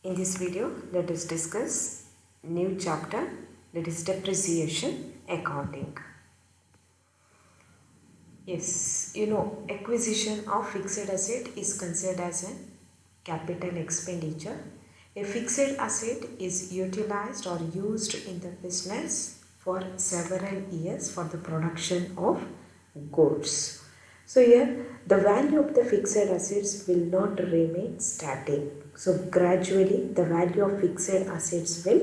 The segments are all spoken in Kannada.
In this video, let us discuss new chapter, that is depreciation accounting. Yes, acquisition of fixed asset is considered as a capital expenditure. A fixed asset is utilized or used in the business for several years for the production of goods. So here the value of the fixed assets will not remain static. So gradually the value of fixed assets will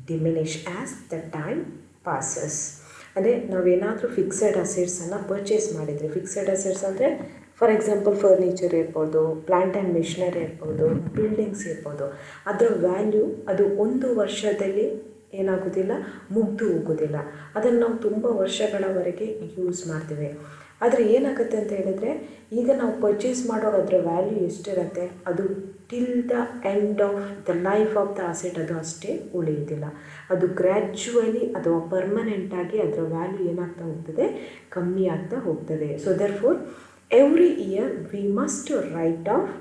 diminish as the time passes. ಅಂದರೆ ನಾವೇನಾದರೂ ಫಿಕ್ಸೆಡ್ ಅಸೆಟ್ಸನ್ನು ಪರ್ಚೇಸ್ ಮಾಡಿದರೆ, ಫಿಕ್ಸೆಡ್ ಅಸೆಟ್ಸ್ ಅಂದರೆ ಫಾರ್ ಎಕ್ಸಾಂಪಲ್ ಫರ್ನಿಚರ್ ಇರ್ಬೋದು, ಪ್ಲಾಂಟ್ ಆ್ಯಂಡ್ ಮಿಷನರಿ ಇರ್ಬೋದು, ಬಿಲ್ಡಿಂಗ್ಸ್ ಇರ್ಬೋದು, ಅದರ ವ್ಯಾಲ್ಯೂ ಅದು ಒಂದು ವರ್ಷದಲ್ಲಿ ಏನಾಗೋದಿಲ್ಲ, ಮುಗ್ದು ಹೋಗೋದಿಲ್ಲ. ಅದನ್ನು ನಾವು ತುಂಬ ವರ್ಷಗಳವರೆಗೆ ಯೂಸ್ ಮಾಡ್ತೀವಿ. ಆದರೆ ಏನಾಗುತ್ತೆ ಅಂತ ಹೇಳಿದರೆ, ಈಗ ನಾವು ಪರ್ಚೇಸ್ ಮಾಡೋರು ಅದರ ವ್ಯಾಲ್ಯೂ ಎಷ್ಟಿರುತ್ತೆ, ಅದು till the end of the life of the asset ಅದು ಅಷ್ಟೇ ಉಳಿಯೋದಿಲ್ಲ. ಅದು ಗ್ರ್ಯಾಜುವಲಿ ಅಥವಾ ಪರ್ಮನೆಂಟಾಗಿ ಅದರ ವ್ಯಾಲ್ಯೂ ಏನಾಗ್ತಾ ಹೋಗ್ತದೆ, ಕಮ್ಮಿ ಆಗ್ತಾ ಹೋಗ್ತದೆ. So therefore every year we must right of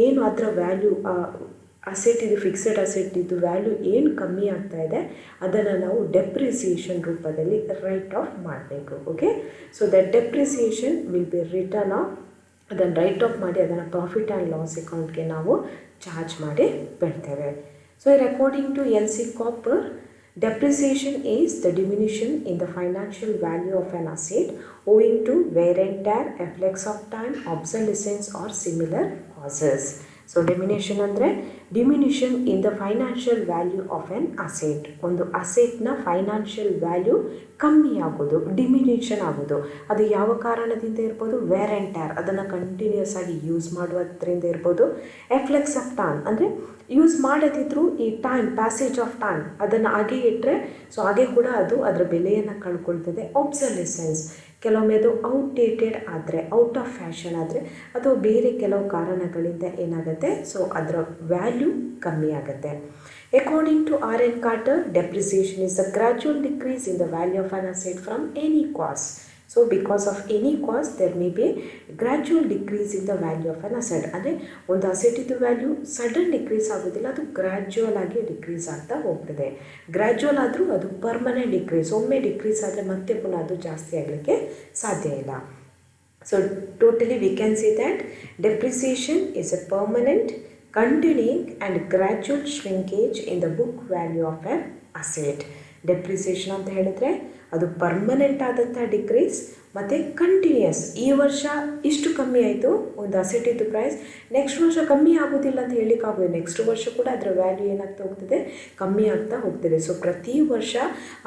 ಏನು ಅದರ ವ್ಯಾಲ್ಯೂ, ಅಸೆಟ್ ಇದು ಫಿಕ್ಸೆಡ್ ಅಸೆಟ್ ಇದು ವ್ಯಾಲ್ಯೂ ಏನು ಕಮ್ಮಿ ಆಗ್ತಾ ಇದೆ ಅದನ್ನು ನಾವು ಡೆಪ್ರಿಸಿಯೇಷನ್ ರೂಪದಲ್ಲಿ ರೈಟ್ ಆಫ್ ಮಾಡಬೇಕು. Okay, so that depreciation will be return of, ಅದನ್ನು ರೈಟ್ ಆಫ್ ಮಾಡಿ ಅದನ್ನು ಪ್ರಾಫಿಟ್ ಆ್ಯಂಡ್ ಲಾಸ್ ಅಕೌಂಟ್ಗೆ ನಾವು ಚಾರ್ಜ್ ಮಾಡಿ ಬಿಡ್ತೇವೆ. So according to LC Cooper, depreciation is the diminution in the financial value of an asset owing to wear and tear, effects of time, obsolescence or similar causes. So diminution ಅಂದರೆ diminution in the financial value of an asset. ಒಂದು ಅಸೆಟ್ನ ಫೈನಾನ್ಷಿಯಲ್ ವ್ಯಾಲ್ಯೂ ಕಮ್ಮಿ ಆಗೋದು, ಡಿಮಿನಿಷನ್ ಆಗೋದು. ಅದು ಯಾವ ಕಾರಣದಿಂದ ಇರ್ಬೋದು, ವೇರ್ ಆ್ಯಂಡ್ ಟ್ಯಾರ್, ಅದನ್ನು ಕಂಟಿನ್ಯೂಸ್ ಆಗಿ ಯೂಸ್ ಮಾಡುವುದರಿಂದ ಇರ್ಬೋದು. ಎಫ್ಲೆಕ್ಸ್ ಆಫ್ ಟೈಮ್ ಅಂದರೆ ಯೂಸ್ ಮಾಡದಿದ್ದರೂ ಈ ಟೈಮ್, ಪ್ಯಾಸೇಜ್ ಆಫ್ ಟೈಮ್ ಅದನ್ನು ಹಾಗೆ ಇಟ್ಟರೆ ಸೊ ಹಾಗೆ ಕೂಡ ಅದು ಅದರ ಬೆಲೆಯನ್ನು ಕಳ್ಕೊಳ್ತದೆ. ಆಬ್ಸಲೆಸೆನ್ಸ್, ಕೆಲವೊಮ್ಮೆ ಅದು ಔಟ್ಡೇಟೆಡ್ ಆದರೆ, ಔಟ್ ಆಫ್ ಫ್ಯಾಷನ್ ಆದರೆ, ಅಥವಾ ಬೇರೆ ಕೆಲವು ಕಾರಣಗಳಿಂದ ಏನಾಗುತ್ತೆ, ಸೊ ಅದರ ವ್ಯಾಲ್ಯೂ ಕಮ್ಮಿ ಆಗುತ್ತೆ. According to R.N. Carter, depreciation is a gradual decrease in the value of an asset from any cause. So because of any cause there may be gradual decrease in the value of an asset. ಅಂದರೆ ಒಂದು ಅಸೆಟಿದ್ದು ವ್ಯಾಲ್ಯೂ ಸಡನ್ ಡಿಕ್ರೀಸ್ ಆಗೋದಿಲ್ಲ, ಅದು ಗ್ರ್ಯಾಜುವಲ್ ಆಗಿ ಡಿಕ್ರೀಸ್ ಆಗ್ತಾ ಹೋಗ್ತದೆ. ಗ್ರ್ಯಾಜುವಲ್ ಆದರೂ ಅದು ಪರ್ಮನೆಂಟ್ ಡಿಕ್ರೀಸ್, ಒಮ್ಮೆ ಡಿಕ್ರೀಸ್ ಆದರೆ ಮತ್ತೆ ಪುನಃ ಅದು ಜಾಸ್ತಿ ಆಗಲಿಕ್ಕೆ ಸಾಧ್ಯ ಇಲ್ಲ. So totally we can see that depreciation is A permanent, continuing and gradual shrinkage in the book value of an asset. Depreciation ಅಂತ ಹೇಳಿದರೆ ಅದು ಪರ್ಮನೆಂಟ್ ಆದಂಥ ಡಿಕ್ರೀಸ್ ಮತ್ತು ಕಂಟಿನ್ಯೂಯಸ್. ಈ ವರ್ಷ ಇಷ್ಟು ಕಮ್ಮಿ ಆಯಿತು ಒಂದು ಅಸೆಟಿದ್ದು ಪ್ರೈಸ್, ನೆಕ್ಸ್ಟ್ ವರ್ಷ ಕಮ್ಮಿ ಆಗೋದಿಲ್ಲ ಅಂತ ಹೇಳಲಿಕ್ಕಾಗೋದು, ನೆಕ್ಸ್ಟ್ ವರ್ಷ ಕೂಡ ಅದರ ವ್ಯಾಲ್ಯೂ ಏನಾಗ್ತಾ ಹೋಗ್ತದೆ, ಕಮ್ಮಿ ಆಗ್ತಾ ಹೋಗ್ತದೆ. ಸೊ ಪ್ರತಿ ವರ್ಷ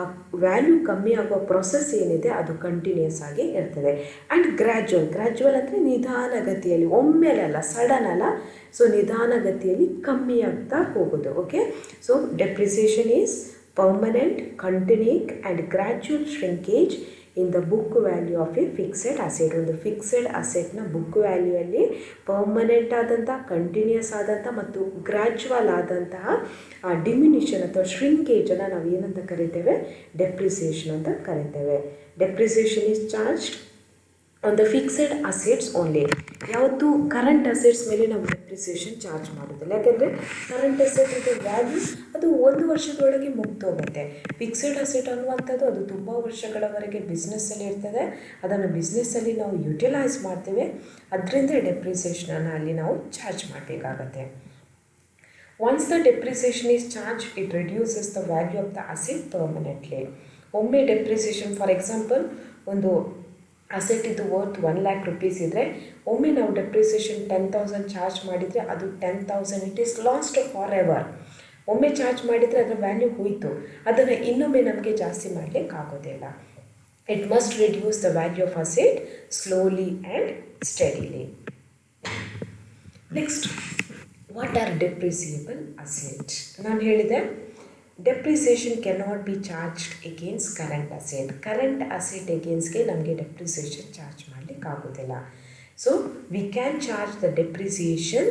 ಆ ವ್ಯಾಲ್ಯೂ ಕಮ್ಮಿ ಆಗುವ ಪ್ರೊಸೆಸ್ ಏನಿದೆ ಅದು ಕಂಟಿನ್ಯೂಸ್ ಆಗಿ ಇರ್ತದೆ. ಆ್ಯಂಡ್ ಗ್ರ್ಯಾಜುವಲ್ ಅಂದರೆ ನಿಧಾನಗತಿಯಲ್ಲಿ, ಒಮ್ಮೆಲೆ ಅಲ್ಲ, ಸಡನ್ ಅಲ್ಲ, ಸೊ ನಿಧಾನಗತಿಯಲ್ಲಿ ಕಮ್ಮಿ ಆಗ್ತಾ ಹೋಗೋದು. Okay, so depreciation is permanent, continuing and gradual shrinkage in the book value of a fixed asset. ಒಂದು ಫಿಕ್ಸೆಡ್ ಅಸೆಟ್ನ ಬುಕ್ ವ್ಯಾಲ್ಯೂಯಲ್ಲಿ ಪರ್ಮನೆಂಟ್ ಆದಂಥ, ಕಂಟಿನ್ಯೂಸ್ ಆದಂಥ ಮತ್ತು ಗ್ರ್ಯಾಜುವಲ್ ಆದಂತಹ ಡಿಮಿನಿಷನ್ ಅಥವಾ ಶ್ರಿಂಕೇಜನ್ನು ನಾವು ಏನಂತ ಕರಿತೇವೆ, ಡೆಪ್ರಿಸಿಯೇಷನ್ ಅಂತ ಕರಿತೇವೆ. Depreciation is charged on the fixed assets only. ಯಾವತ್ತು ಕರೆಂಟ್ ಅಸೆಟ್ಸ್ ಮೇಲೆ ನಾವು ಡೆಪ್ರಿಸಿಯೇಷನ್ ಚಾರ್ಜ್ ಮಾಡೋದಿಲ್ಲ, ಯಾಕೆಂದರೆ ಕರೆಂಟ್ ಅಸೆಟ್ ಇದು ವ್ಯಾಲ್ಯೂ ಅದು ಒಂದು ವರ್ಷದೊಳಗೆ ಮುಗ್ದೋಗುತ್ತೆ. ಫಿಕ್ಸೆಡ್ ಅಸೆಟ್ ಅನ್ನುವಂಥದ್ದು ಅದು ತುಂಬ ವರ್ಷಗಳವರೆಗೆ ಬಿಸ್ನೆಸ್ಸಲ್ಲಿ ಇರ್ತದೆ, ಅದನ್ನು ಬಿಸ್ನೆಸ್ಸಲ್ಲಿ ನಾವು ಯುಟಿಲೈಸ್ ಮಾಡ್ತೇವೆ, ಅದರಿಂದ ಡೆಪ್ರಿಸಿಯೇಷನನ್ನು ಅಲ್ಲಿ ನಾವು ಚಾರ್ಜ್ ಮಾಡಬೇಕಾಗತ್ತೆ. Once the depreciation is charge, it reduces the value of the asset permanently. ಒಮ್ಮೆ ಡೆಪ್ರಿಸಿಯೇಷನ್, ಫಾರ್ ಎಕ್ಸಾಂಪಲ್ ಒಂದು ಅಸೆಟ್ ಇದು ವರ್ತ್ 1 lakh rupees ಇದ್ದರೆ, ಒಮ್ಮೆ ನಾವು ಡೆಪ್ರಿಸಿಯೇಷನ್ 10,000 ಚಾರ್ಜ್ ಮಾಡಿದರೆ ಅದು 10,000 it is last for ever. ಒಮ್ಮೆ ಚಾರ್ಜ್ ಮಾಡಿದರೆ ಅದರ ವ್ಯಾಲ್ಯೂ ಹೋಯಿತು, ಅದನ್ನು ಇನ್ನೊಮ್ಮೆ ನಮಗೆ ಜಾಸ್ತಿ ಮಾಡಲಿಕ್ಕೆ ಆಗೋದಿಲ್ಲ. It must reduce the value of asset slowly and steadily. Next, what are depreciable asset? ನಾನು ಹೇಳಿದೆ depreciation cannot be charged against current asset. Current asset ಎಗೇನ್ಸ್ಗೆ ನಮಗೆ ಡೆಪ್ರಿಸಿಯೇಷನ್ ಚಾರ್ಜ್ ಮಾಡಲಿಕ್ಕೆ ಆಗೋದಿಲ್ಲ. So we can charge the depreciation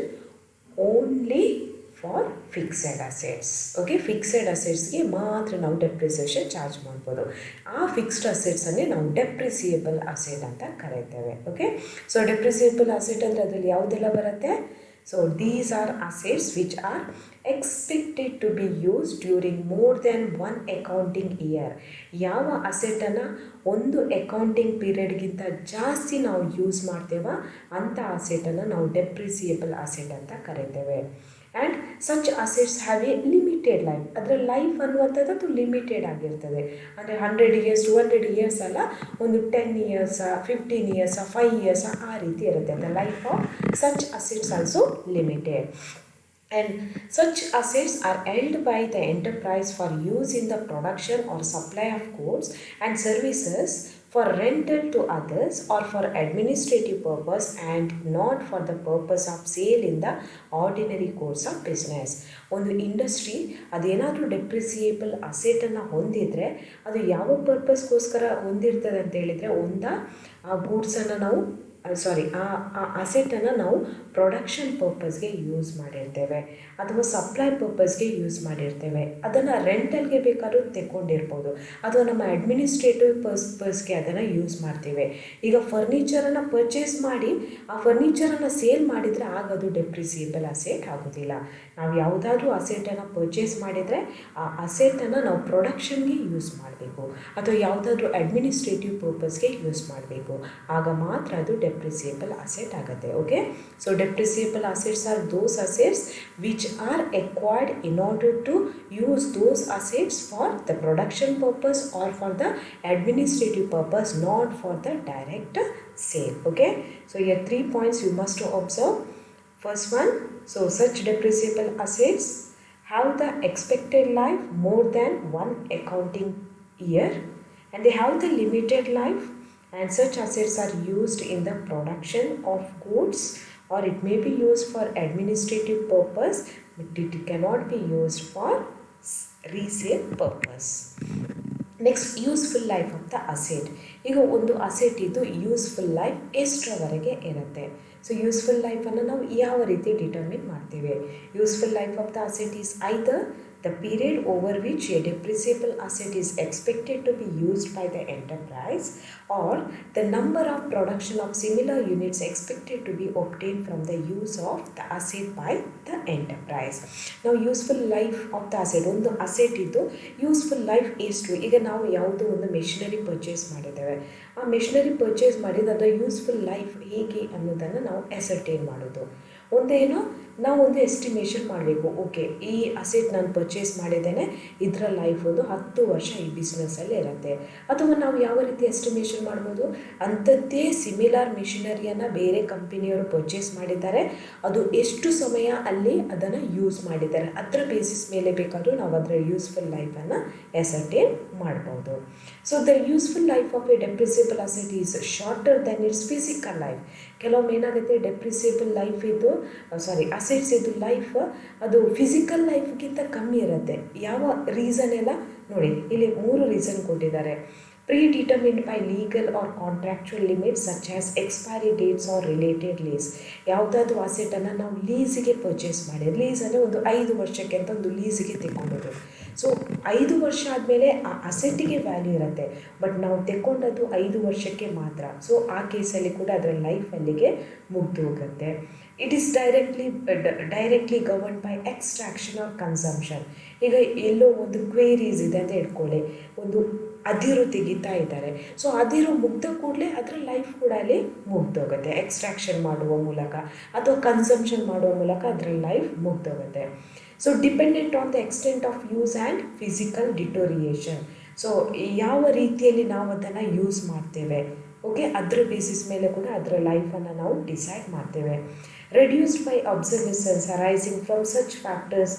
only for fixed assets. Okay, fixed ಅಸೆಟ್ಸ್ಗೆ ಮಾತ್ರ ನಾವು ಡೆಪ್ರಿಸಿಯೇಷನ್ ಚಾರ್ಜ್ ಮಾಡ್ಬೋದು. ಆ ಫಿಕ್ಸ್ಡ್ ಅಸೆಟ್ಸನ್ನೇ ನಾವು ಡೆಪ್ರಿಸಿಯೇಬಲ್ ಅಸೆಟ್ ಅಂತ ಕರೀತೇವೆ. ಓಕೆ, ಸೊ ಡೆಪ್ರಿಸಿಯೇಬಲ್ ಅಸೆಟ್ ಅಂದರೆ ಅದರಲ್ಲಿ ಯಾವುದೆಲ್ಲ ಬರುತ್ತೆ, So these are assets which are expected to be used during more than one accounting year. ಯಾವ ಅಸೆಟನ್ನು ಒಂದು ಅಕೌಂಟಿಂಗ್ ಪೀರಿಯಡ್ಗಿಂತ ಜಾಸ್ತಿ ನಾವು ಯೂಸ್ ಮಾಡ್ತೇವೋ ಅಂಥ ಅಸೆಟನ್ನು ನಾವು ಡೆಪ್ರಿಸಿಯೇಬಲ್ ಅಸೆಟ್ ಅಂತ ಕರಿತೇವೆ. And such assets have A limited life. ಅದರ ಲೈಫ್ ಅನ್ನುವಂಥದ್ದು ಅದು ಲಿಮಿಟೆಡ್ ಆಗಿರ್ತದೆ. ಅಂದರೆ 100 ಇಯರ್ಸ್ 200 ಇಯರ್ಸ್ ಅಲ್ಲ, ಒಂದು 10 ಇಯರ್ಸ 15 ಇಯರ್ಸ 5 ಇಯರ್ಸ ಆ ರೀತಿ ಇರುತ್ತೆ. The life of such assets also limited. And such assets are held by the enterprise for use in the production or supply of goods and services, for rental to others, or for administrative purpose, and not for the purpose of sale in the ordinary course of business. ಒಂದು ಇಂಡಸ್ಟ್ರಿ ಅದೇನಾದರೂ ಡೆಪ್ರಿಸಿಯೇಬಲ್ ಅಸೆಟನ್ನು ಹೊಂದಿದರೆ ಅದು ಯಾವ ಪರ್ಪಸ್ಗೋಸ್ಕರ ಹೊಂದಿರ್ತದೆ ಅಂತ ಹೇಳಿದರೆ, ಆ ಗೂಡ್ಸನ್ನು ನಾವು ಆ ಅಸೆಟನ್ನು ನಾವು ಪ್ರೊಡಕ್ಷನ್ ಪರ್ಪಸ್ಗೆ ಯೂಸ್ ಮಾಡಿರ್ತೇವೆ ಅಥವಾ ಸಪ್ಲೈ ಪರ್ಪಸ್ಗೆ ಯೂಸ್ ಮಾಡಿರ್ತೇವೆ. ಅದನ್ನು ರೆಂಟಲ್ಗೆ ಬೇಕಾದ್ರೂ ತೆಕ್ಕೊಂಡಿರ್ಬೋದು ಅಥವಾ ನಮ್ಮ ಅಡ್ಮಿನಿಸ್ಟ್ರೇಟಿವ್ ಪರ್ಪಸ್ಗೆ ಅದನ್ನು ಯೂಸ್ ಮಾಡ್ತೇವೆ. ಈಗ ಫರ್ನಿಚರನ್ನು ಪರ್ಚೇಸ್ ಮಾಡಿ ಆ ಫರ್ನಿಚರನ್ನು ಸೇಲ್ ಮಾಡಿದರೆ ಆಗ ಅದು ಡೆಪ್ರಿಸಿಯೇಬಲ್ ಅಸೆಟ್ ಆಗೋದಿಲ್ಲ. ನಾವು ಯಾವುದಾದ್ರೂ ಅಸೆಟನ್ನು ಪರ್ಚೇಸ್ ಮಾಡಿದರೆ ಆ ಅಸೆಟನ್ನು ನಾವು ಪ್ರೊಡಕ್ಷನ್ಗೆ ಯೂಸ್ ಮಾಡಬೇಕು ಅಥವಾ ಯಾವುದಾದ್ರೂ ಅಡ್ಮಿನಿಸ್ಟ್ರೇಟಿವ್ ಪರ್ಪಸ್ಗೆ ಯೂಸ್ ಮಾಡಬೇಕು. ಆಗ ಮಾತ್ರ ಅದು ಡೆಪ್ರಿಸಿಯೇಬಲ್ ಅಸೆಟ್ ಆಗುತ್ತೆ. Okay, so depreciable assets are those assets which are acquired in order to use those assets for the production purpose or for the administrative purpose, not for the direct sale. Okay, so here 3 points you must observe. First one, so such depreciable assets have the expected life more than one accounting year, and they have the limited life, and such assets are used in the production of goods, or it may be used for administrative purpose, but it cannot be used for resale purpose. Next, useful life of the asset. ಈಗ ಒಂದು ಅಸೆಟ್ ಇದು ಯೂಸ್ಫುಲ್ ಲೈಫ್ ಎಷ್ಟರವರೆಗೆ ಇರುತ್ತೆ? ಸೊ ಯೂಸ್ಫುಲ್ ಲೈಫನ್ನು ನಾವು ಯಾವ ರೀತಿ ಡಿಟರ್ಮಿನ್ ಮಾಡ್ತೀವಿ? Useful life of the asset is either the period over which a depreciable asset is expected to be used by the enterprise, or the number of production of similar units expected to be obtained from the use of the asset by the enterprise. Now useful life of the asset, ಒಂದು ಅಸೆಟ್ ಇದು ಯೂಸ್ಫುಲ್ ಲೈಫ್ ಎಷ್ಟು? ಈಗ ನಾವು ಯಾವುದೋ ಒಂದು ಮೆಷಿನರಿ ಪರ್ಚೇಸ್ ಮಾಡಿದ್ದೇವೆ, ಆ ಮೆಷಿನರಿ ಪರ್ಚೇಸ್ ಮಾಡಿದ ಅದರ ಯೂಸ್ಫುಲ್ ಲೈಫ್ ಹೇಗೆ ಅನ್ನೋದನ್ನು ನಾವು ಎಸರ್ಟೈನ್ ಮಾಡೋದು. ಒಂದೇನೋ ನಾವು ಒಂದು ಎಸ್ಟಿಮೇಷನ್ ಮಾಡಬೇಕು. ಓಕೆ, ಈ ಅಸೆಟ್ ನಾನು ಪರ್ಚೇಸ್ ಮಾಡಿದ್ದೇನೆ, ಇದರ ಲೈಫ್ ಒಂದು 10 ವರ್ಷ ಈ ಬಿಸ್ನೆಸ್ಸಲ್ಲಿ ಇರುತ್ತೆ. ಅಥವಾ ನಾವು ಯಾವ ರೀತಿ ಎಸ್ಟಿಮೇಷನ್ ಮಾಡ್ಬೋದು? ಅಂಥದ್ದೇ ಸಿಮಿಲರ್ ಮಿಷಿನರಿಯನ್ನು ಬೇರೆ ಕಂಪನಿಯವರು ಪರ್ಚೇಸ್ ಮಾಡಿದ್ದಾರೆ, ಅದು ಎಷ್ಟು ಸಮಯ ಅಲ್ಲಿ ಅದನ್ನು ಯೂಸ್ ಮಾಡಿದ್ದಾರೆ, ಅದರ ಬೇಸಿಸ್ ಮೇಲೆ ಬೇಕಾದರೂ ನಾವು ಅದರ ಯೂಸ್ಫುಲ್ ಲೈಫನ್ನು ಎಸರ್ಟೈನ್ ಮಾಡ್ಬೋದು. So the useful life of a depreciable asset is shorter than its physical life. ಕೆಲವೊಮ್ಮೆ ಏನಾಗುತ್ತೆ, ಡೆಪ್ರಿಸಿಯಬಲ್ ಲೈಫ್ ಇದು ಅಸೆಟ್ಸ್ ಇದು ಲೈಫ್ ಅದು ಫಿಸಿಕಲ್ ಲೈಫ್ಗಿಂತ ಕಮ್ಮಿ ಇರುತ್ತೆ. ಯಾವ ರೀಸನ್ ಎಲ್ಲ ನೋಡಿ, ಇಲ್ಲಿ 3 ರೀಸನ್ ಕೊಟ್ಟಿದ್ದಾರೆ. predetermined by legal or contractual limits such as expiry dates or related lease. ಯಾವುದಾದ್ರೂ ಅಸೆಟನ್ನು ನಾವು ಲೀಸಿಗೆ ಪರ್ಚೇಸ್ ಮಾಡಿ, ಲೀಸ್ ಅಂದರೆ ಒಂದು 5 ವರ್ಷಕ್ಕೆ ಅಂತ ಒಂದು ಲೀಸಿಗೆ ತೆಕ್ಕೊಂಡೋದು. ಸೊ 5 ವರ್ಷ ಆದಮೇಲೆ ಆ ಅಸೆಟ್ಟಿಗೆ ವ್ಯಾಲ್ಯೂ ಇರುತ್ತೆ, ಬಟ್ ನಾವು ತೆಕ್ಕೊಂಡದ್ದು 5 ವರ್ಷಕ್ಕೆ ಮಾತ್ರ. ಸೊ ಆ ಕೇಸಲ್ಲಿ ಕೂಡ ಅದರ ಲೈಫ್ ಅಲ್ಲಿಗೆ ಮುಗ್ದು ಹೋಗುತ್ತೆ. It is directly govern by extraction or consumption. ಈಗ ಎಲ್ಲೋ ಒಂದು ಕ್ವೇರೀಸ್ ಇದೆ ಅಂತ ಇಟ್ಕೊಳ್ಳಿ, ಒಂದು ಅದಿರು ತೆಗಿತಾ ಇದ್ದಾರೆ, ಸೊ ಅದಿರು ಮುಗ್ದ ಕೂಡಲೇ ಅದರ ಲೈಫ್ ಕೂಡ ಅಲ್ಲಿ ಮುಗ್ದೋಗುತ್ತೆ. ಎಕ್ಸ್ಟ್ರಾಕ್ಷನ್ ಮಾಡುವ ಮೂಲಕ ಅಥವಾ ಕನ್ಸಂಪ್ಷನ್ ಮಾಡುವ ಮೂಲಕ ಅದರ ಲೈಫ್ ಮುಗ್ದೋಗುತ್ತೆ. So dependent on the extent of use and physical deterioration. So ಯಾವ ರೀತಿಯಲ್ಲಿ ನಾವು ಅದನ್ನು ಯೂಸ್ ಮಾಡ್ತೇವೆ, ಓಕೆ, ಅದರ ಬೇಸಿಸ್ ಮೇಲೆ ಕೂಡ ಅದರ ಲೈಫನ್ನು ನಾವು ಡಿಸೈಡ್ ಮಾಡ್ತೇವೆ. Reduced by obsolescence arising from such factors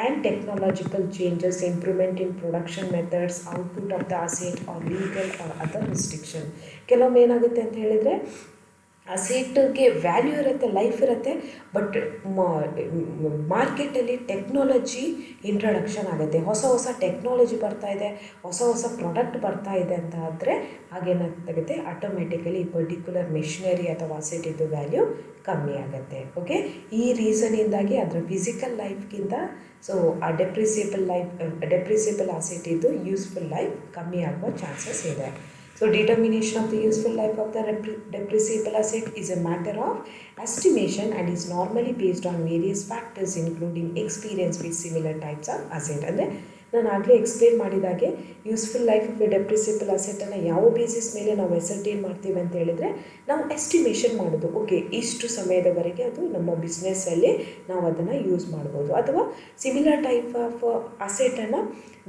and technological changes, improvement in production methods, output of the asset, or legal or other restriction. ಕೆಲವೊಮ್ಮೆ ಏನಾಗುತ್ತೆ ಅಂತ ಹೇಳಿದರೆ, ಅಸೆಟ್ಗೆ ವ್ಯಾಲ್ಯೂ ಇರುತ್ತೆ, ಲೈಫ್ ಇರುತ್ತೆ, ಬಟ್ ಮಾರ್ಕೆಟಲ್ಲಿ ಟೆಕ್ನಾಲಜಿ ಇಂಟ್ರಡಕ್ಷನ್ ಆಗುತ್ತೆ, ಹೊಸ ಹೊಸ ಟೆಕ್ನಾಲಜಿ ಬರ್ತಾಯಿದೆ, ಹೊಸ ಹೊಸ ಪ್ರಾಡಕ್ಟ್ ಬರ್ತಾ ಇದೆ ಅಂತ ಆದರೆ ಹಾಗೇನಾಗುತ್ತೆ, ಆಟೋಮೆಟಿಕಲಿ ಪರ್ಟಿಕ್ಯುಲರ್ ಮೆಷಿನರಿ ಅಥವಾ ಅಸೆಟಿದ್ದು ವ್ಯಾಲ್ಯೂ ಕಮ್ಮಿ ಆಗುತ್ತೆ. ಓಕೆ, ಈ ರೀಸನಿಂದಾಗಿ ಅದರ ಫಿಸಿಕಲ್ ಲೈಫ್ಗಿಂತ ಸೊ ಆ ಡೆಪ್ರಿಸಿಯಬಲ್ ಅಸೆಟ್ ಇದ್ದು ಯೂಸ್ಫುಲ್ ಲೈಫ್ ಕಮ್ಮಿ ಆಗುವ ಚಾನ್ಸಸ್ ಇದೆ. So So determination of the useful life of the depreciable asset is a matter of estimation and is normally based on various factors including experience with similar types of asset. ಅಂದರೆ ನಾನು ಆಗಲೇ ಎಕ್ಸ್ಪ್ಲೇನ್ ಮಾಡಿದಾಗೆ useful life of a depreciable ಅಸೆಟನ್ನು ಯಾವ ಬೇಸಿಸ್ ಮೇಲೆ ನಾವು ಎಸರ್ಟೈನ್ ಮಾಡ್ತೀವಿ ಅಂತ ಹೇಳಿದರೆ ನಾವು ಎಸ್ಟಿಮೇಷನ್ ಮಾಡೋದು, ಓಕೆ ಇಷ್ಟು ಸಮಯದವರೆಗೆ ಅದು ನಮ್ಮ ಬಿಸ್ನೆಸ್ಸಲ್ಲಿ ನಾವು ಅದನ್ನು ಯೂಸ್ ಮಾಡ್ಬೋದು, ಅಥವಾ ಸಿಮಿಲರ್ ಟೈಪ್ ಆಫ್ ಅಸೆಟನ್ನು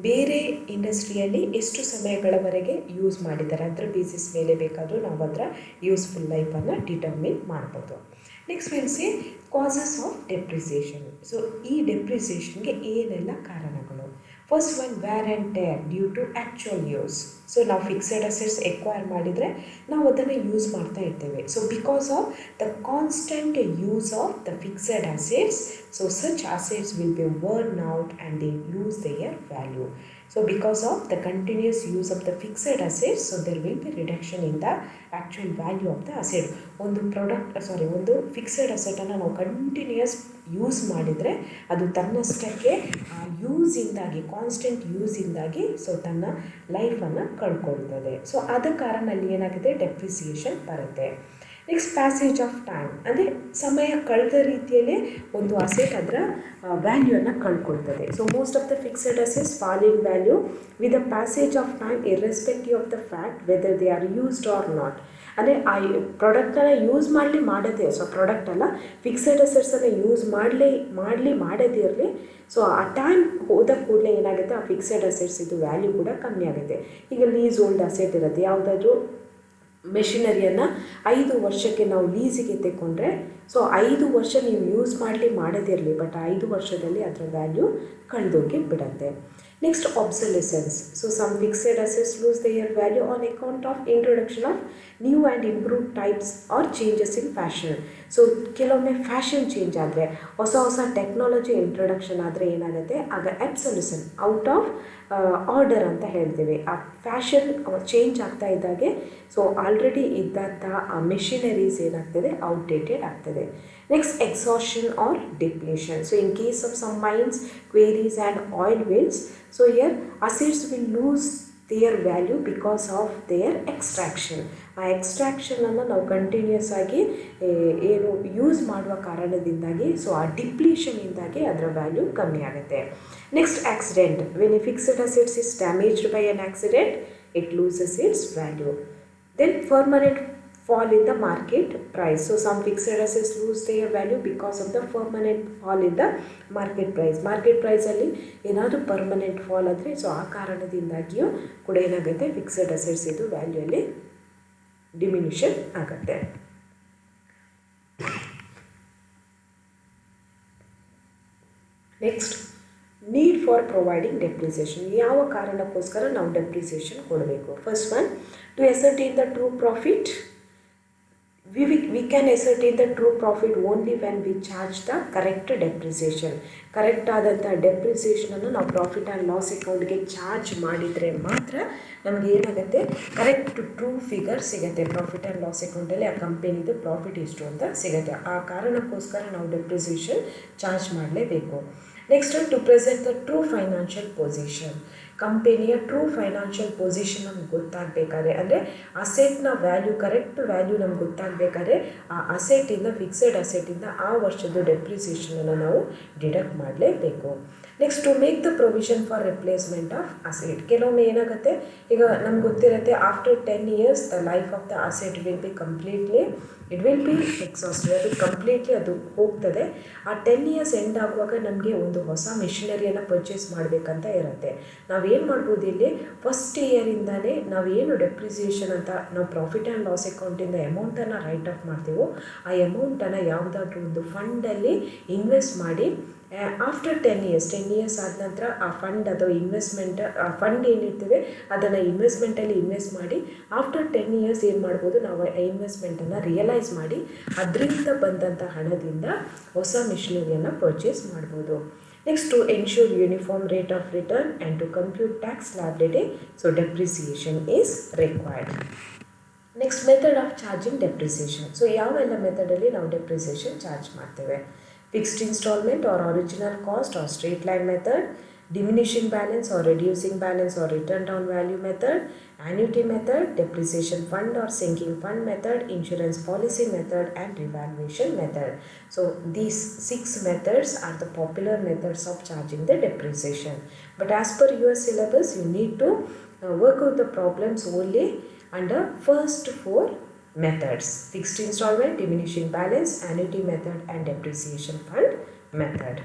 ಬೇರೆ ಇಂಡಸ್ಟ್ರಿಯಲ್ಲಿ ಎಷ್ಟು ಸಮಯಗಳವರೆಗೆ ಯೂಸ್ ಮಾಡಿದ್ದಾರೆ ಅದರ ಬೇಸಿಸ್ ಮೇಲೆ ಬೇಕಾದರೂ ನಾವು ಅದರ ಯೂಸ್ಫುಲ್ ಲೈಫನ್ನು ಡಿಟರ್ಮಿನ್ ಮಾಡ್ಬೋದು. Next will see causes of depreciation. So ಈ ಡೆಪ್ರಿಸಿಯೇಷನ್ಗೆ ಏನೆಲ್ಲ ಕಾರಣಗಳು? First one, wear and tear due to actual use. So ನಾವು ಫಿಕ್ಸೆಡ್ ಅಸೆಟ್ಸ್ ಎಕ್ವೈರ್ ಮಾಡಿದರೆ ನಾವು ಅದನ್ನು ಯೂಸ್ ಮಾಡ್ತಾ ಇರ್ತೇವೆ. So because of the constant use of the fixed assets, so such assets will be worn out and they lose their value. So because of the continuous use of the fixed assets, so there will be reduction in the actual value of the asset. ಒಂದು ಫಿಕ್ಸೆಡ್ ಅಸೆಟನ್ನು ನಾವು ಕಂಟಿನ್ಯೂಯಸ್ ಯೂಸ್ ಮಾಡಿದರೆ ಅದು ತನ್ನಷ್ಟಕ್ಕೆ ಯೂಸಿಂದಾಗಿ, ಕಾನ್ಸ್ಟೆಂಟ್ ಯೂಸಿಂದಾಗಿ ಸೊ ತನ್ನ ಲೈಫನ್ನು ಕಳ್ಕೊಳ್ತದೆ. ಸೊ ಆದ ಕಾರಣ ಅಲ್ಲಿ ಏನಾಗಿದೆ, ಡೆಪ್ರಿಸಿಯೇಷನ್ ಬರುತ್ತೆ. ನೆಕ್ಸ್ಟ್, ಪ್ಯಾಸೇಜ್ ಆಫ್ ಟೈಮ್, ಅಂದರೆ ಸಮಯ ಕಳೆದ ರೀತಿಯಲ್ಲೇ ಒಂದು ಅಸೆಟ್ ಅದರ ವ್ಯಾಲ್ಯೂಯನ್ನು ಕಳ್ಕೊಳ್ತದೆ. So most of the fixed assets fall in value with the passage of time irrespective of the fact whether they are used R not. ಅಂದರೆ ಆ ಪ್ರಾಡಕ್ಟನ್ನು ಯೂಸ್ ಮಾಡದೆ, ಸೊ ಪ್ರಾಡಕ್ಟ್ ಅಲ್ಲ, ಫಿಕ್ಸೆಡ್ ಅಸೆಟ್ಸನ್ನು ಯೂಸ್ ಮಾಡದೇ ಇರಲಿ, ಸೊ ಆ ಟೈಮ್ ಹೋದ ಕೂಡಲೇ ಏನಾಗುತ್ತೆ, ಆ ಫಿಕ್ಸೆಡ್ ಅಸೆಟ್ಸ್ ಇದು ವ್ಯಾಲ್ಯೂ ಕೂಡ ಕಮ್ಮಿ ಆಗುತ್ತೆ. ಈಗ ಲೀಸ್ ಓಲ್ಡ್ ಅಸೆಟ್ ಇರುತ್ತೆ, ಯಾವುದಾದ್ರೂ ಮೆಷಿನರಿಯನ್ನು 5 ವರ್ಷಕ್ಕೆ ನಾವು ಲೀಸಿಗೆ ತೆಕ್ಕೊಂಡ್ರೆ, ಸೊ 5 ವರ್ಷ ನೀವು ಯೂಸ್ ಮಾಡದಿರಲಿ, ಬಟ್ 5 ವರ್ಷದಲ್ಲಿ ಅದರ ವ್ಯಾಲ್ಯೂ ಕಳೆದೋಗಿ ಬಿಡುತ್ತೆ. Next, obsolescence. So some fixed assets lose their value on account of introduction of new and improved types or changes in fashion. So ಕೆಲವೊಮ್ಮೆ ಫ್ಯಾಷನ್ ಚೇಂಜ್ ಆದರೆ, ಹೊಸ ಟೆಕ್ನಾಲಜಿ ಇಂಟ್ರೊಡಕ್ಷನ್ ಆದರೆ ಏನಾಗುತ್ತೆ, ಆಗ ಆಬ್ಸೊಲೆಸೆನ್ಸ್, ಔಟ್ ಆಫ್ ಆರ್ಡರ್ ಅಂತ ಹೇಳ್ತೀವಿ. ಆ ಫ್ಯಾಷನ್ ಚೇಂಜ್ ಆಗ್ತಾ ಇದ್ದಾಗೆ ಸೊ ಆಲ್ರೆಡಿ ಇದ್ದಂಥ ಆ ಮೆಷಿನರೀಸ್ ಏನಾಗ್ತದೆ, ಔಟ್ಡೇಟೆಡ್ ಆಗ್ತದೆ. Next, exhaustion or depletion. So in case of some mines, quarries and oil wells, so here assets will lose their value because of their extraction. ಆ ಎಕ್ಸ್ಟ್ರಾಕ್ಷನನ್ನು ನಾವು ಕಂಟಿನ್ಯೂಸ್ ಆಗಿ ಏನು ಯೂಸ್ ಮಾಡುವ ಕಾರಣದಿಂದಾಗಿ, ಸೊ ಆ ಡಿಪ್ಲೀಷನಿಂದಾಗಿ ಅದರ ವ್ಯಾಲ್ಯೂ ಕಮ್ಮಿ ಆಗುತ್ತೆ. Next, accident. When a fixed assets is damaged by an accident, it loses its value. Then permanent fall in the market price. So some fixed assets lose their value because of the permanent fall in the market price. Market price ಅಲ್ಲಿ ಏನಾದರೂ ಪರ್ಮನೆಂಟ್ ಫಾಲ್ ಆದರೆ, ಸೊ ಆ ಕಾರಣದಿಂದಾಗಿಯೂ ಕೂಡ ಏನಾಗುತ್ತೆ, ಫಿಕ್ಸೆಡ್ ಅಸೆಟ್ಸ್ ಇದು ವ್ಯಾಲ್ಯೂ ಅಲ್ಲಿ ಡಿಮಿನಿಷನ್ ಆಗುತ್ತೆ. Next, need for providing depreciation. ಯಾವ ಕಾರಣಕ್ಕೋಸ್ಕರ ನಾವು ಡೆಪ್ರಿಸಿಯೇಷನ್ ಕೊಡಬೇಕು? First one, to ascertain the true profit. We can ascertain the true profit only when we charge the correct depreciation. Correct ಆದಂಥ ಡೆಪ್ರಿಸಿಯೇಷನನ್ನು ನಾವು ಪ್ರಾಫಿಟ್ ಆ್ಯಂಡ್ ಲಾಸ್ ಅಕೌಂಟ್ಗೆ ಚಾರ್ಜ್ ಮಾಡಿದರೆ ಮಾತ್ರ ನಮಗೆ ಏನಾಗುತ್ತೆ, ಕರೆಕ್ಟ್ ಟ್ರೂ ಫಿಗರ್ ಸಿಗುತ್ತೆ. ಪ್ರಾಫಿಟ್ ಆ್ಯಂಡ್ ಲಾಸ್ ಅಕೌಂಟಲ್ಲಿ ಆ ಕಂಪೆನಿದು ಪ್ರಾಫಿಟ್ ಎಷ್ಟು ಅಂತ ಸಿಗುತ್ತೆ. ಆ ಕಾರಣಕ್ಕೋಸ್ಕರ ನಾವು ಡೆಪ್ರಿಸಿಯೇಷನ್ ಚಾರ್ಜ್ ಮಾಡಲೇಬೇಕು. Next, to present the true financial position. ಕಂಪೆನಿಯ ಟ್ರೂ ಫೈನಾನ್ಷಿಯಲ್ ಪೊಸಿಷನ್ ನಮ್ಗೆ ಗೊತ್ತಾಗಬೇಕಾದ್ರೆ, ಅಂದರೆ ಅಸೆಟ್ನ ವ್ಯಾಲ್ಯೂ, ಕರೆಕ್ಟ್ ವ್ಯಾಲ್ಯೂ ನಮ್ಗೆ ಗೊತ್ತಾಗಬೇಕಾದ್ರೆ ಆ ಅಸೆಟಿಂದ, ಫಿಕ್ಸೆಡ್ ಅಸೆಟಿಂದ ಆ ವರ್ಷದ ಡೆಪ್ರಿಸಿಯೇಷನನ್ನು ನಾವು ಡಿಡಕ್ಟ್ ಮಾಡಲೇಬೇಕು. Next, to make the provision for replacement of asset. ಕೆಲವೊಮ್ಮೆ ಏನಾಗುತ್ತೆ, ಈಗ ನಮ್ಗೆ ಗೊತ್ತಿರುತ್ತೆ, after 10 years the life of the asset will be completely, it will be exhausted, ಅದು ಕಂಪ್ಲೀಟ್ಲಿ ಅದು ಹೋಗ್ತದೆ. ಆ 10 years ಎಂಡ್ ಆಗುವಾಗ ನಮಗೆ ಒಂದು ಹೊಸ ಮೆಷಿನರಿಯನ್ನು ಪರ್ಚೇಸ್ ಮಾಡಬೇಕಂತ ಇರುತ್ತೆ. ನಾವೇನು ಮಾಡ್ಬೋದು, ಇಲ್ಲಿ ಫಸ್ಟ್ ಇಯರಿಂದಲೇ ನಾವೇನು ಡೆಪ್ರಿಸಿಯೇಷನ್ ಅಂತ ನಾವು ಪ್ರಾಫಿಟ್ ಆ್ಯಂಡ್ ಲಾಸ್ ಅಕೌಂಟಿಂದ ಅಮೌಂಟನ್ನು ರೈಟ್ ಆಫ್ ಮಾಡ್ತೀವೋ, ಆ ಅಮೌಂಟನ್ನು ಯಾವುದಾದ್ರೂ ಒಂದು ಫಂಡಲ್ಲಿ ಇನ್ವೆಸ್ಟ್ ಮಾಡಿ, ಆಫ್ಟರ್ 10 years ಆದ ನಂತರ ಆ ಫಂಡ್ ಅಥವಾ ಇನ್ವೆಸ್ಟ್ಮೆಂಟ್, ಆ ಫಂಡ್ ಏನಿರ್ತದೆ ಅದನ್ನು ಇನ್ವೆಸ್ಟ್ಮೆಂಟಲ್ಲಿ ಇನ್ವೆಸ್ಟ್ ಮಾಡಿ, ಆಫ್ಟರ್ 10 years ಏನು ಮಾಡ್ಬೋದು, ನಾವು ಆ ಇನ್ವೆಸ್ಟ್ಮೆಂಟನ್ನು ರಿಯಲೈಸ್ ಮಾಡಿ ಅದರಿಂದ ಬಂದಂಥ ಹಣದಿಂದ ಹೊಸ ಮಿಷನರಿಯನ್ನು ಪರ್ಚೇಸ್ ಮಾಡ್ಬೋದು. Next, to ensure uniform rate of return and to compute tax liability, so depreciation is required. Next, method of charging depreciation. So ಯಾವೆಲ್ಲ ಮೆಥಡಲ್ಲಿ ನಾವು ಡೆಪ್ರಿಸಿಯೇಷನ್ ಚಾರ್ಜ್ ಮಾಡ್ತೇವೆ? Fixed instalment or original cost or straight line method, diminishing balance or reducing balance or return down value method, annuity method, depreciation fund or sinking fund method, insurance policy method, and revaluation method. So these 6 methods are the popular methods of charging the depreciation. But as per your syllabus, you need to work out the problems only under first 4 methods: fixed installment, diminishing balance, annuity method, and depreciation fund method.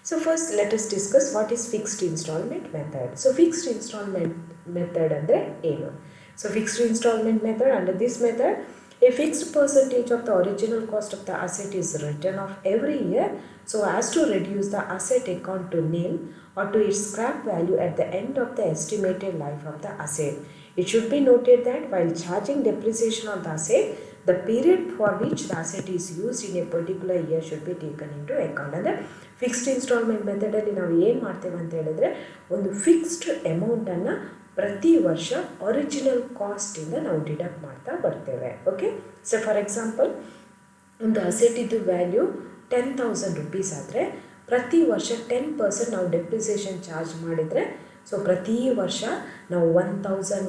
So first let us discuss what is fixed installment method. So fixed installment method andre ಏನು? So fixed installment method, under this method a fixed percentage of the original cost of the asset is written off every year so as to reduce the asset account to nil or to its scrap value at the end of the estimated life of the asset. It should be noted that while charging depreciation on the asset, the period for which the asset is used in a particular year should be taken into account. ಅಂದರೆ ಫಿಕ್ಸ್ಡ್ ಇನ್ಸ್ಟಾಲ್ಮೆಂಟ್ ಮೆಥಡಲ್ಲಿ ನಾವು ಏನು ಮಾಡ್ತೇವೆ ಅಂತ ಹೇಳಿದ್ರೆ, ಒಂದು ಫಿಕ್ಸ್ಡ್ ಅಮೌಂಟನ್ನು ಪ್ರತಿ ವರ್ಷ ಒರಿಜಿನಲ್ ಕಾಸ್ಟಿಂದ ನಾವು ಡಿಡಕ್ಟ್ ಮಾಡ್ತಾ ಬರ್ತೇವೆ. ಓಕೆ, ಸೊ ಫಾರ್ ಎಕ್ಸಾಂಪಲ್ ಒಂದು ಅಸೆಟಿದ್ದು ವ್ಯಾಲ್ಯೂ 10,000 rupees ಆದರೆ ಪ್ರತಿ ವರ್ಷ 10% ನಾವು ಡೆಪ್ರಿಸಿಯೇಷನ್ ಚಾರ್ಜ್ ಮಾಡಿದರೆ, ಸೊ ಪ್ರತಿ ವರ್ಷ ನಾವು 1,000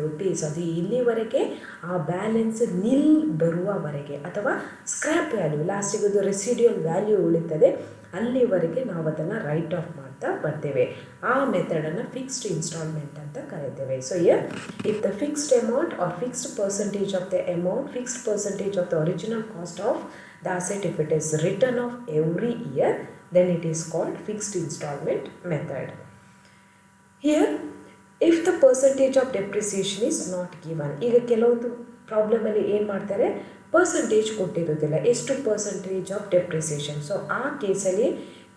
rupees ಅದು ಇಲ್ಲಿವರೆಗೆ ಆ ಬ್ಯಾಲೆನ್ಸ್ ನಿಲ್ ಬರುವವರೆಗೆ ಅಥವಾ ಸ್ಕ್ರ್ಯಾಪ್ ವ್ಯಾಲ್ಯೂ ಲಾಸ್ಟಿಗೆ ರೆಸಿಡ್ಯೂಯಲ್ ವ್ಯಾಲ್ಯೂ ಉಳಿತದೆ ಅಲ್ಲಿವರೆಗೆ ನಾವು ಅದನ್ನು ರೈಟ್ ಆಫ್ ಮಾಡ್ತಾ ಬರ್ತೇವೆ. ಆ ಮೆಥಡನ್ನು ಫಿಕ್ಸ್ಡ್ ಇನ್ಸ್ಟಾಲ್ಮೆಂಟ್ ಅಂತ ಕರೀತೇವೆ. So year if the fixed amount or fixed percentage of the amount, fixed percentage of the original cost of the asset, if it is written off every year, then it is called fixed installment method. Here if the percentage of depreciation is not given, ಈಗ ಕೆಲವೊಂದು ಪ್ರಾಬ್ಲಮಲ್ಲಿ ಏನು ಮಾಡ್ತಾರೆ, ಪರ್ಸೆಂಟೇಜ್ ಕೊಟ್ಟಿರೋದಿಲ್ಲ, ಎಷ್ಟು ಪರ್ಸೆಂಟೇಜ್ ಆಫ್ ಡೆಪ್ರಿಸಿಯೇಷನ್. ಸೊ ಆ ಕೇಸಲ್ಲಿ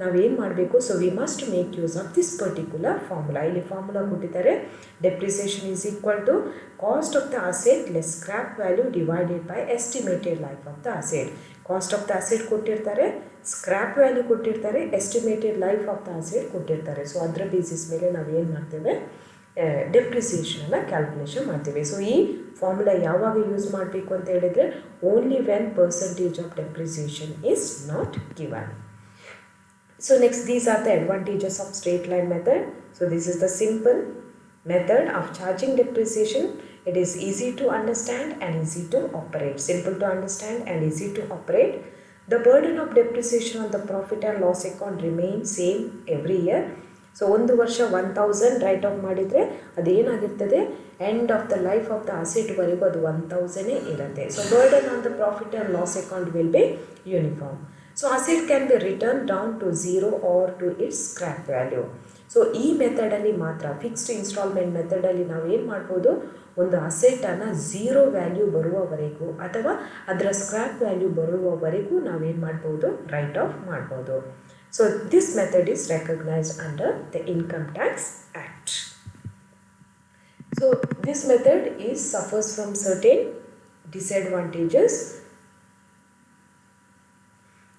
ನಾವೇನು ಮಾಡಬೇಕು, so we must make use of this particular formula. ಇಲ್ಲಿ ಫಾರ್ಮುಲಾ ಕೊಟ್ಟಿದ್ದಾರೆ, depreciation is equal to cost of the asset less scrap value divided by estimated life of the asset. Cost of the asset ಕೊಟ್ಟಿರ್ತಾರೆ, ಸ್ಕ್ರ್ಯಾಪ್ ವ್ಯಾಲ್ಯೂ ಕೊಟ್ಟಿರ್ತಾರೆ, estimated life of the asset ಕೊಟ್ಟಿರ್ತಾರೆ. ಸೊ ಅದರ ಬೇಸಿಸ್ ಮೇಲೆ ನಾವು ಏನು ಮಾಡ್ತೇವೆ, ಡೆಪ್ರಿಸಿಯೇಷನನ್ನು ಕ್ಯಾಲ್ಕುಲೇಷನ್ ಮಾಡ್ತೀವಿ. ಸೊ ಈ ಫಾರ್ಮುಲಾ ಯಾವಾಗ ಯೂಸ್ ಮಾಡಬೇಕು ಅಂತ ಹೇಳಿದರೆ, only when percentage of depreciation is not given. So next, these are the advantages of straight line method. So this is the simple method of charging depreciation. It is easy to understand and easy to operate. Simple to understand and easy to operate. The burden of depreciation on the profit and loss account remains same every year. ಸೊ ಒಂದು ವರ್ಷ 1,000 ರೈಟ್ ಆಫ್ ಮಾಡಿದರೆ ಅದೇನಾಗಿರ್ತದೆ, end of the life of the ಅಸೆಟ್ವರೆಗೂ ಅದು 1,000 ಇರುತ್ತೆ. So burden on the profit and loss account will be uniform. So asset can be return down to 0 or to its scrap value. So ಈ ಮೆಥಡಲ್ಲಿ ಮಾತ್ರ, ಫಿಕ್ಸ್ಡ್ ಇನ್ಸ್ಟಾಲ್ಮೆಂಟ್ ಮೆಥಡಲ್ಲಿ ನಾವು ಏನು ಮಾಡ್ಬೋದು, ಒಂದು ಅಸೆಟನ್ನು 0 ವ್ಯಾಲ್ಯೂ ಬರುವವರೆಗೂ ಅಥವಾ ಅದರ ಸ್ಕ್ರ್ಯಾಪ್ ವ್ಯಾಲ್ಯೂ ಬರುವವರೆಗೂ ನಾವೇನು ಮಾಡ್ಬೋದು, ರೈಟ್ ಆಫ್ ಮಾಡ್ಬೋದು. So this method is recognized under the Income Tax Act. So this method suffers from certain disadvantages.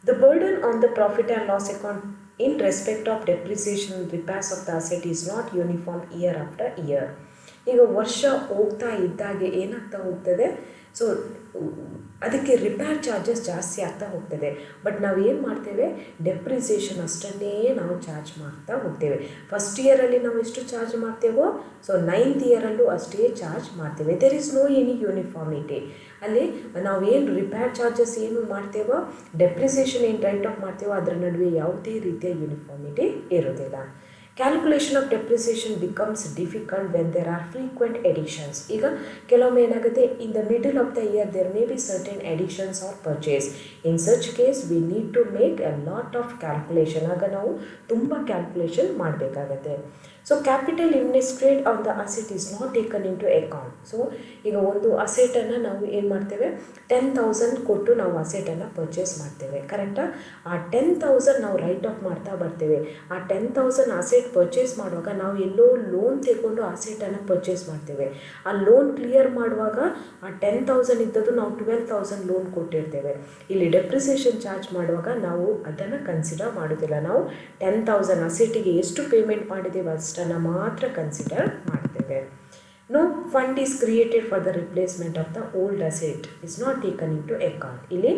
The burden on the profit and loss account in respect of depreciation and repairs of the asset is not uniform year after year. ಈಗ ವರ್ಷ ಹೋಗ್ತಾ ಇದ್ದಾಗೆ ಏನಾಗ್ತಾ ಹೋಗ್ತದೆ, ಸೊ ಅದಕ್ಕೆ ರಿಪೇರ್ ಚಾರ್ಜಸ್ ಜಾಸ್ತಿ ಆಗ್ತಾ ಹೋಗ್ತದೆ. ಬಟ್ ನಾವು ಏನು ಮಾಡ್ತೇವೆ, ಡೆಪ್ರಿಸಿಯೇಷನ್ ಅಷ್ಟನ್ನೇ ನಾವು ಚಾರ್ಜ್ ಮಾಡ್ತಾ ಹೋಗ್ತೇವೆ. ಫಸ್ಟ್ ಇಯರಲ್ಲಿ ನಾವು ಎಷ್ಟು ಚಾರ್ಜ್ ಮಾಡ್ತೇವೋ, ಸೊ 9th ಇಯರಲ್ಲೂ ಅಷ್ಟೇ ಚಾರ್ಜ್ ಮಾಡ್ತೇವೆ. There is no any uniformity. ಅಲ್ಲಿ ನಾವೇನು ರಿಪೇರ್ ಚಾರ್ಜಸ್ ಏನು ಮಾಡ್ತೇವೋ, ಡೆಪ್ರಿಸಿಯೇಷನ್ ಏನು ರೈಟ್ ಆಫ್ ಮಾಡ್ತೇವೋ ಅದರ ನಡುವೆ ಯಾವುದೇ ರೀತಿಯ ಯೂನಿಫಾರ್ಮಿಟಿ ಇರೋದಿಲ್ಲ. Calculation of depreciation becomes difficult when there are frequent additions. ಈಗ ಕೆಲವೊಮ್ಮೆ ಏನಾಗುತ್ತೆ, in the middle of the year there may be certain additions or purchase. In such case we need to make a lot of calculation. ಆಗ ನಾವು ತುಂಬ ಕ್ಯಾಲ್ಕುಲೇಷನ್ ಮಾಡಬೇಕಾಗತ್ತೆ. So capital invested on the asset is not taken in to account. So ಈಗ ಒಂದು ಅಸೆಟನ್ನು ನಾವು ಏನು ಮಾಡ್ತೇವೆ, 10,000 ಕೊಟ್ಟು ನಾವು ಅಸೆಟನ್ನು ಪರ್ಚೇಸ್ ಮಾಡ್ತೇವೆ, ಕರೆಕ್ಟಾ? ಆ 10,000 ನಾವು ರೈಟ್ ಆಫ್ ಮಾಡ್ತಾ ಬರ್ತೇವೆ. ಆ 10,000 ಅಸೆಟ್ ಪರ್ಚೇಸ್ ಮಾಡುವಾಗ ನಾವು ಎಲ್ಲೋ ಲೋನ್ ತೆಗೆದುಕೊಂಡು ಅಸೆಟನ್ನು ಪರ್ಚೇಸ್ ಮಾಡ್ತೇವೆ. ಆ ಲೋನ್ ಕ್ಲಿಯರ್ ಮಾಡುವಾಗ ಆ 10,000 ಇದ್ದದ್ದು ನಾವು 12,000 ಲೋನ್ ಕೊಟ್ಟಿರ್ತೇವೆ. ಇಲ್ಲಿ ಡೆಪ್ರಿಸಿಯೇಷನ್ ಚಾರ್ಜ್ ಮಾಡುವಾಗ ನಾವು ಅದನ್ನು ಕನ್ಸಿಡರ್ ಮಾಡೋದಿಲ್ಲ. ನಾವು 10,000 ಅಸೆಟಿಗೆ ಎಷ್ಟು ಪೇಮೆಂಟ್ ಮಾಡಿದ್ದೇವೆ ಅಷ್ಟನ್ನು ಮಾತ್ರ ಕನ್ಸಿಡರ್ ಮಾಡ್ತೇವೆ. No fund is created for the replacement of the old asset is not taken in to account. ಇಲ್ಲಿ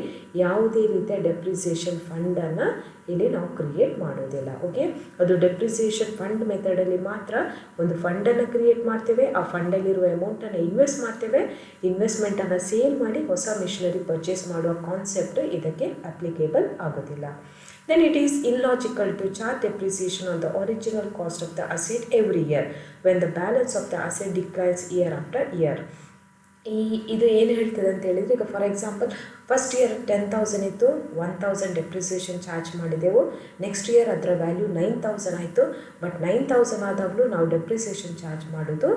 ಯಾವುದೇ ರೀತಿಯ ಡೆಪ್ರಿಸಿಯೇಷನ್ ಫಂಡನ್ನು ಇಲ್ಲಿ ನಾವು ಕ್ರಿಯೇಟ್ ಮಾಡೋದಿಲ್ಲ. ಓಕೆ, ಅದು ಡೆಪ್ರಿಸಿಯೇಷನ್ ಫಂಡ್ ಮೆಥಡಲ್ಲಿ ಮಾತ್ರ ಒಂದು ಫಂಡನ್ನು ಕ್ರಿಯೇಟ್ ಮಾಡ್ತೇವೆ, ಆ ಫಂಡಲ್ಲಿರುವ ಅಮೌಂಟನ್ನು ಇನ್ವೆಸ್ಟ್ ಮಾಡ್ತೇವೆ, ಇನ್ವೆಸ್ಟ್ಮೆಂಟನ್ನು ಸೇಲ್ ಮಾಡಿ ಹೊಸ ಮಿಷನರಿ ಪರ್ಚೇಸ್ ಮಾಡುವ ಕಾನ್ಸೆಪ್ಟ್ ಇದಕ್ಕೆ ಅಪ್ಲಿಕೇಬಲ್ ಆಗೋದಿಲ್ಲ. Then it is illogical to charge depreciation on the original cost of the asset every year when the balance of the asset declines year after year. ಇದು ಏನು ಹೇಳ್ತದೆ ಅಂತ ಹೇಳಿದರೆ, ಈಗ ಫಾರ್ ಎಕ್ಸಾಂಪಲ್ ಫಸ್ಟ್ ಇಯರ್ 10,000 ಇತ್ತು, 1,000 ಡೆಪ್ರಿಸಿಯೇಷನ್ ಚಾರ್ಜ್ ಮಾಡಿದೆವು. ನೆಕ್ಸ್ಟ್ ಇಯರ್ ಅದರ ವ್ಯಾಲ್ಯೂ 9,000 ಆಯಿತು. ಬಟ್ 9,000 ಆದಾಗಲೂ ನಾವು ಡೆಪ್ರಿಸಿಯೇಷನ್ ಚಾರ್ಜ್ ಮಾಡೋದು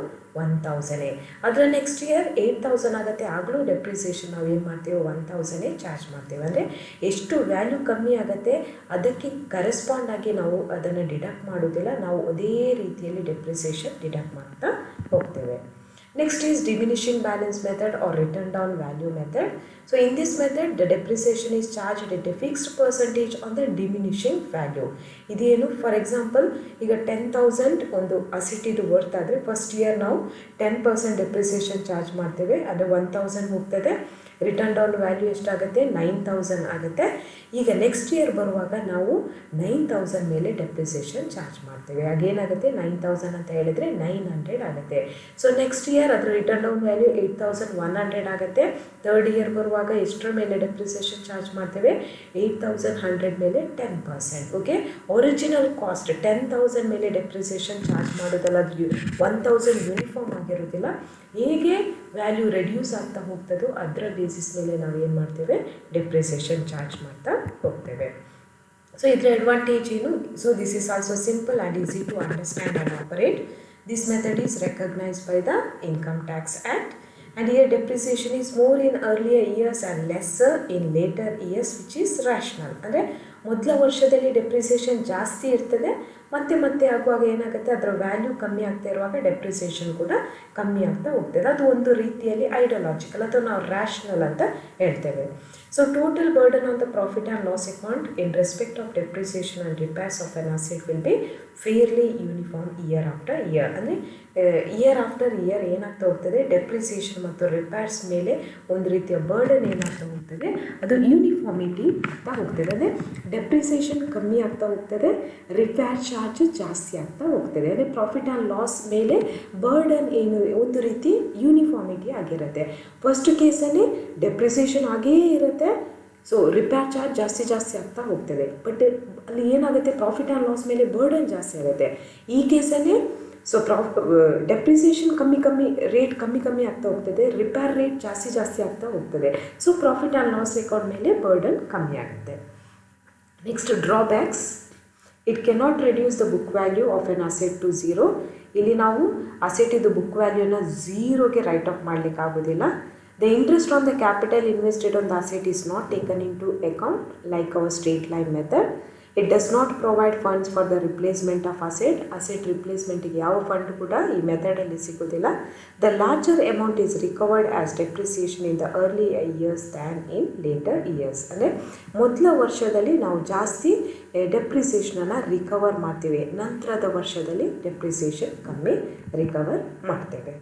1,000. ಅದರ ನೆಕ್ಸ್ಟ್ ಇಯರ್ 8,000 ಆಗುತ್ತೆ, ಆಗಲೂ ಡೆಪ್ರಿಸಿಯೇಷನ್ ನಾವು ಏನು ಮಾಡ್ತೇವೆ 1,000 ಚಾರ್ಜ್ ಮಾಡ್ತೇವೆ. ಅಂದರೆ ಎಷ್ಟು ವ್ಯಾಲ್ಯೂ ಕಮ್ಮಿ ಆಗುತ್ತೆ ಅದಕ್ಕೆ ಕರೆಸ್ಪಾಂಡ್ ಆಗಿ ನಾವು ಅದನ್ನು ಡಿಡಕ್ಟ್ ಮಾಡೋದಿಲ್ಲ, ನಾವು ಅದೇ ರೀತಿಯಲ್ಲಿ ಡೆಪ್ರಿಸಿಯೇಷನ್ ಡಿಡಕ್ಟ್ ಮಾಡ್ತಾ ಹೋಗ್ತೇವೆ. Next is diminishing balance method or written down value method. So in this method the depreciation is charged at a fixed percentage on the diminishing value. ಇದೇನು ಫಾರ್ ಎಕ್ಸಾಂಪಲ್ ಈಗ 10,000 ಒಂದು ಅಸೆಟ್ ಇದು ವರ್ತ್ ಆದರೆ ಫಸ್ಟ್ ಇಯರ್ ನಾವು 10% ಡೆಪ್ರಿಸಿಯೇಷನ್ ಚಾರ್ಜ್ ಮಾಡ್ತೇವೆ, ಅದು 1,000 ಹೋಗ್ತದೆ. ರಿಟರ್ನ್ ಡೌನ್ ವ್ಯಾಲ್ಯೂ ಎಷ್ಟಾಗುತ್ತೆ 9,000 ಆಗುತ್ತೆ. ಈಗ ನೆಕ್ಸ್ಟ್ ಇಯರ್ ಬರುವಾಗ ನಾವು 9,000 ಮೇಲೆ ಡೆಪ್ರಿಸಿಯೇಷನ್ ಚಾರ್ಜ್ ಮಾಡ್ತೇವೆ. ಆಗೇನಾಗುತ್ತೆ 9,000 ಅಂತ ಹೇಳಿದರೆ 900 ಆಗುತ್ತೆ. ಸೊ ನೆಕ್ಸ್ಟ್ ಇಯರ್ ಅದರ ರಿಟರ್ನ್ ಡೌನ್ ವ್ಯಾಲ್ಯೂ 8,100 ಆಗುತ್ತೆ. ಥರ್ಡ್ ಇಯರ್ ಬರುವಾಗ ಎಷ್ಟರ ಮೇಲೆ ಡೆಪ್ರಿಸಿಯೇಷನ್ ಚಾರ್ಜ್ ಮಾಡ್ತೇವೆ 8,100 ಮೇಲೆ 10%. ಓಕೆ, ಒರಿಜಿನಲ್ ಕಾಸ್ಟ್ 10,000 ಮೇಲೆ ಡೆಪ್ರಿಸಿಯೇಷನ್ ಚಾರ್ಜ್ ಮಾಡೋದಲ್ಲ, ಅದು 1,000 ಯೂನಿಫಾರ್ಮ್ ಆಗಿರೋದಿಲ್ಲ. ಹೇಗೆ ವ್ಯಾಲ್ಯೂ ರೆಡ್ಯೂಸ್ ಆಗ್ತಾ ಹೋಗ್ತದೋ ಅದರ ಬೇಸಿಸ್ ಮೇಲೆ ನಾವು ಏನು ಮಾಡ್ತೇವೆ ಡೆಪ್ರಿಸಿಯೇಷನ್ ಚಾರ್ಜ್ ಮಾಡ್ತಾ ಹೋಗ್ತೇವೆ. ಸೊ ಇದರ ಅಡ್ವಾಂಟೇಜ್ ಏನು? So this is also simple and easy to understand and operate. This method is recognized by the Income Tax Act, and here depreciation is more in earlier years and lesser in later years, which is rational. ಅಂದರೆ ಮೊದಲ ವರ್ಷದಲ್ಲಿ ಡೆಪ್ರಿಸಿಯೇಷನ್ ಜಾಸ್ತಿ ಇರ್ತದೆ, ಮತ್ತೆ ಆಗುವಾಗ ಏನಾಗುತ್ತೆ ಅದರ ವ್ಯಾಲ್ಯೂ ಕಮ್ಮಿ ಆಗ್ತಾ ಇರುವಾಗ ಡೆಪ್ರಿಸಿಯೇಷನ್ ಕೂಡ ಕಮ್ಮಿ ಆಗ್ತಾ ಹೋಗ್ತದೆ. ಅದು ಒಂದು ರೀತಿಯಲ್ಲಿ ಐಡಿಯಾಲಜಿಕಲ್ ಅಥವಾ ನಾವು ರ್ಯಾಷನಲ್ ಅಂತ ಹೇಳ್ತೇವೆ. So total burden on the profit and loss account in respect of depreciation and repairs of an asset will B fairly uniform year after year. ಅಂದರೆ ಇಯರ್ ಆಫ್ಟರ್ ಇಯರ್ ಏನಾಗ್ತಾ ಹೋಗ್ತದೆ ರಿಪ್ರೇಷನ್ ಮತ್ತು ರಿಪೇರ್ಸ್ ಮೇಲೆ ಒಂದು ರೀತಿಯ ಬರ್ಡನ್ ಏನಾಗ್ತಾ ಹೋಗ್ತದೆ ಅದು ಯೂನಿಫಾರ್ಮಿಟಿ ಆಗ್ತಾ ಹೋಗ್ತದೆ. ಅಂದರೆ ಡೆಪ್ರಿಸಿಯೇಷನ್ ಕಮ್ಮಿ ಆಗ್ತಾ ಹೋಗ್ತದೆ, ರಿಪೇರ್ ಚಾರ್ಜ್ ಜಾಸ್ತಿ ಆಗ್ತಾ ಹೋಗ್ತದೆ. ಅಂದರೆ ಪ್ರಾಫಿಟ್ ಆ್ಯಂಡ್ ಲಾಸ್ ಮೇಲೆ ಬರ್ಡನ್ ಏನು ಒಂದು ರೀತಿ ಯೂನಿಫಾರ್ಮಿಟಿ ಆಗಿರುತ್ತೆ. ಫಸ್ಟ್ ಕೇಸಲ್ಲಿ ಡೆಪ್ರಿಸಿಯೇಷನ್ ಆಗೇ ಇರುತ್ತೆ, ಸೊ ರಿಪೇರ್ ಚಾರ್ಜ್ ಜಾಸ್ತಿ ಆಗ್ತಾ ಹೋಗ್ತದೆ. ಬಟ್ ಅಲ್ಲಿ ಏನಾಗುತ್ತೆ ಪ್ರಾಫಿಟ್ ಆ್ಯಂಡ್ ಲಾಸ್ ಮೇಲೆ ಬರ್ಡನ್ ಜಾಸ್ತಿ ಆಗುತ್ತೆ. ಈ ಕೇಸಲ್ಲಿ ಸೊ ಡೆಪ್ರಿಸಿಯೇಷನ್ ರೇಟ್ ಕಮ್ಮಿ ಆಗ್ತಾ ಹೋಗ್ತದೆ, ರಿಪೇರ್ ರೇಟ್ ಜಾಸ್ತಿ ಆಗ್ತಾ ಹೋಗ್ತದೆ. So profit and loss account ಮೇಲೆ ಬರ್ಡನ್ ಕಮ್ಮಿ ಆಗುತ್ತೆ. Next drawbacks. It cannot reduce the book value of an asset to 0. ಇಲ್ಲಿ ನಾವು ಅಸೆಟಿದು ಬುಕ್ ವ್ಯಾಲ್ಯೂನ 0ಗೆ ರೈಟ್ ಆಫ್ ಮಾಡಲಿಕ್ಕೆ ಆಗೋದಿಲ್ಲ. The interest on the capital invested on the asset is not taken into account like our straight line method. It does not provide funds for the replacement of asset. Asset replacement ಗೆ ಯಾವ ಫಂಡ್ ಕೂಡ ಈ ಮೆಥಡಲ್ಲಿ ಸಿಗೋದಿಲ್ಲ. The larger amount is recovered as depreciation in the early years than in later years. ಅಂದರೆ ಮೊದಲ ವರ್ಷದಲ್ಲಿ ನಾವು ಜಾಸ್ತಿ ಡೆಪ್ರಿಸಿಯೇಷನನ್ನು ರಿಕವರ್ ಮಾಡ್ತೇವೆ, ನಂತರದ ವರ್ಷದಲ್ಲಿ ಡೆಪ್ರಿಸಿಯೇಷನ್ ಕಮ್ಮಿ ರಿಕವರ್ ಮಾಡ್ತೇವೆ.